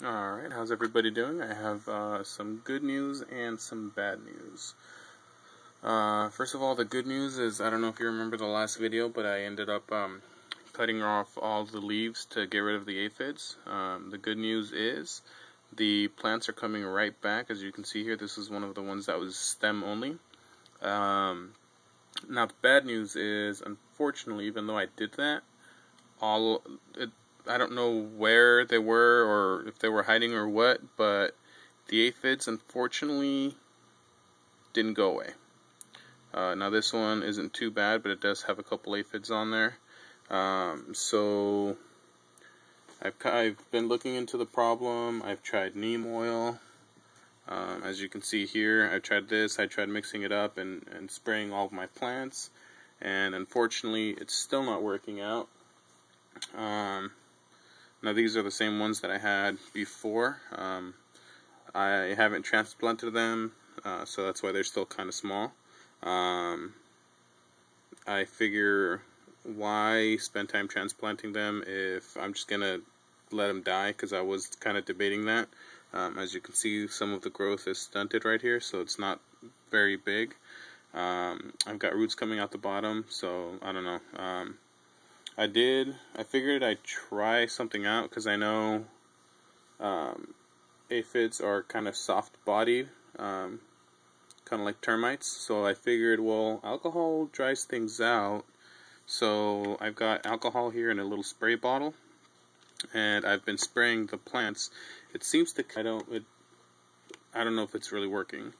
Alright, how's everybody doing? I have some good news and some bad news. First of all, the good news is, I don't know if you remember the last video, but I ended up cutting off all the leaves to get rid of the aphids. The good news is the plants are coming right back. As you can see here, this is one of the ones that was stem only. Now the bad news is, unfortunately, even though I did that, I don't know where they were or if they were hiding or what, but the aphids unfortunately didn't go away. Now this one isn't too bad, but it does have a couple aphids on there. So I've been looking into the problem. I've tried neem oil. As you can see here, I tried this. I tried mixing it up and spraying all of my plants, and unfortunately it's still not working out. Now these are the same ones that I had before. I haven't transplanted them, so that's why they're still kind of small. I figure, why spend time transplanting them if I'm just gonna let them die, because I was kind of debating that. As you can see, some of the growth is stunted right here, so it's not very big. I've got roots coming out the bottom, so I don't know. I figured I'd try something out, because I know aphids are kind of soft-bodied, kind of like termites, so I figured, well, alcohol dries things out, so I've got alcohol here in a little spray bottle, and I've been spraying the plants. It seems to, I don't know if it's really working.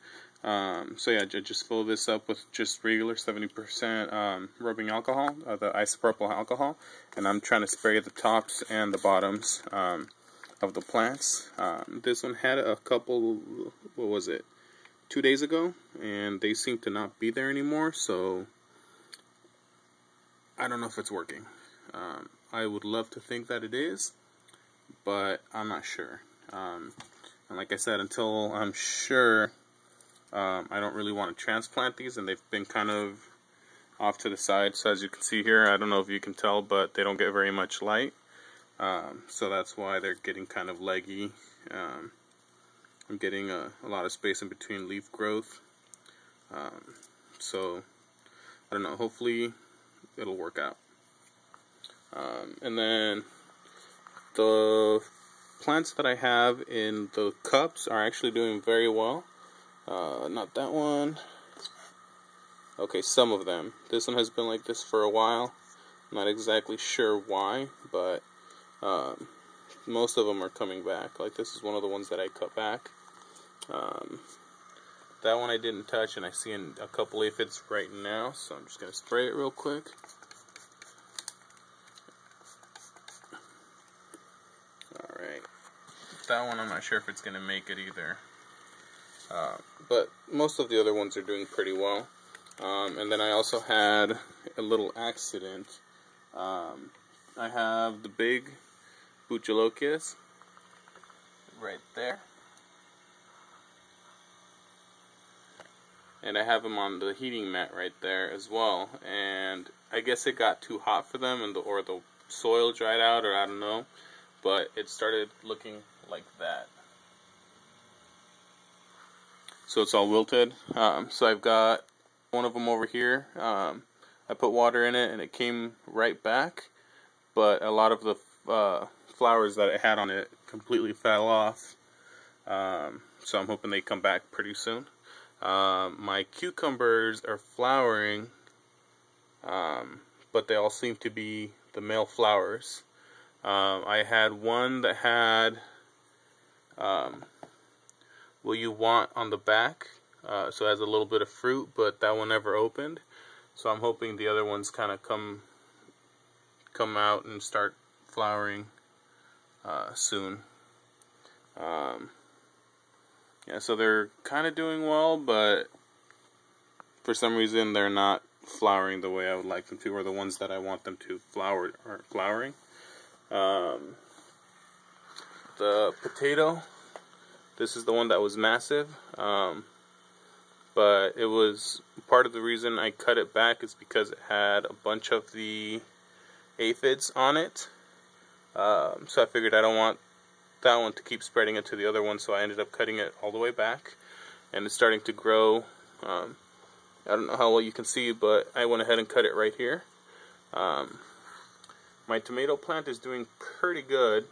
So yeah, I just fill this up with just regular 70% rubbing alcohol, the isopropyl alcohol, and I'm trying to spray the tops and the bottoms of the plants. This one had a couple, 2 days ago, and they seem to not be there anymore, so I don't know if it's working. I would love to think that it is, but I'm not sure. And like I said, until I'm sure, I don't really want to transplant these, and they've been kind of off to the side. So as you can see here, I don't know if you can tell, but they don't get very much light. So that's why they're getting kind of leggy. I'm getting a lot of space in between leaf growth. So I don't know, hopefully it'll work out. And then the plants that I have in the cups are actually doing very well. Not that one. Okay, some of them. This one has been like this for a while. Not exactly sure why, but most of them are coming back. Like this is one of the ones that I cut back. That one I didn't touch, and I see a couple aphids right now, so I'm just going to spray it real quick. Alright. That one I'm not sure if it's going to make it either. But most of the other ones are doing pretty well. And then I also had a little accident. I have the big Buchalocias right there, and I have them on the heating mat right there as well. And I guess it got too hot for them, or the soil dried out, or I don't know, but it started looking like that. So it's all wilted. So I've got one of them over here. I put water in it and it came right back, but a lot of the flowers that it had on it completely fell off. So I'm hoping they come back pretty soon. My cucumbers are flowering, but they all seem to be the male flowers. I had one that had "Will you want" on the back, so it has a little bit of fruit, but that one never opened. So I'm hoping the other ones kind of come out and start flowering soon. Yeah, so they're kind of doing well, but for some reason they're not flowering the way I would like them to, or the ones that I want them to flower aren't flowering. The potato, this is the one that was massive, but it was part of the reason I cut it back is because it had a bunch of the aphids on it. So I figured I don't want that one to keep spreading it to the other one, so I ended up cutting it all the way back, and it's starting to grow. I don't know how well you can see, but I went ahead and cut it right here. My tomato plant is doing pretty good.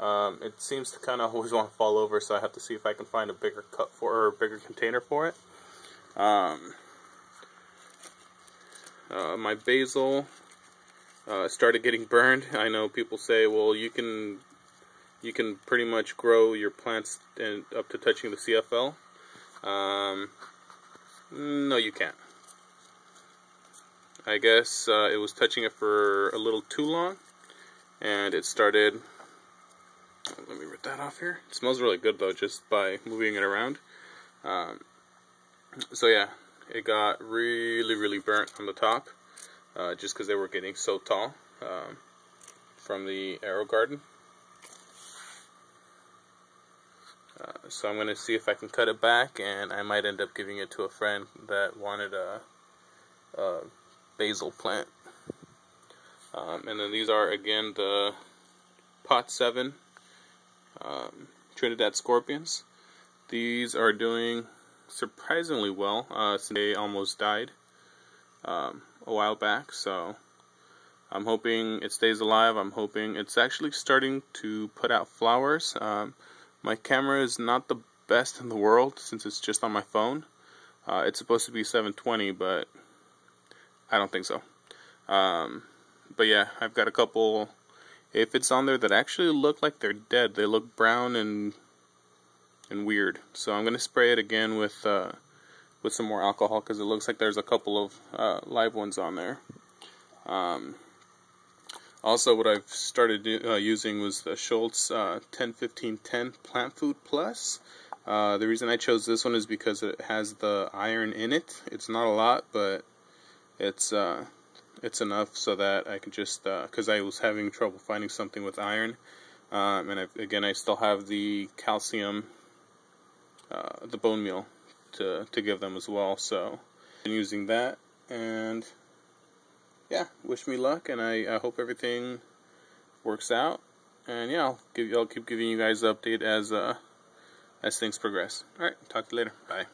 It seems to kind of always want to fall over, so I have to see if I can find a bigger cup for, or a bigger container for it. My basil started getting burned. I know people say, well, you can pretty much grow your plants up to touching the CFL. No, you can't. I guess it was touching it for a little too long, and it started. Let me rip that off here. It smells really good though, just by moving it around. So yeah, it got really burnt on the top, just because they were getting so tall from the arrow garden. So I'm going to see if I can cut it back, and I might end up giving it to a friend that wanted a basil plant. And then these are again the pot 7 Trinidad scorpions. These are doing surprisingly well. They almost died a while back, so I'm hoping it stays alive. I'm hoping it's actually starting to put out flowers. My camera is not the best in the world since it's just on my phone. It's supposed to be 720, but I don't think so. But yeah, I've got a couple aphids on there that actually look like they're dead. They look brown and weird. So I'm gonna spray it again with some more alcohol, because it looks like there's a couple of live ones on there. Also, what I've started using was the Schultz 10-15-10 Plant Food Plus. The reason I chose this one is because it has the iron in it. It's not a lot, but it's enough so that I can just, because I was having trouble finding something with iron, and I still have the calcium, the bone meal to give them as well. So I'm using that, and yeah, wish me luck, and I hope everything works out. And yeah, I'll keep giving you guys an update as things progress. All right, talk to you later. Bye.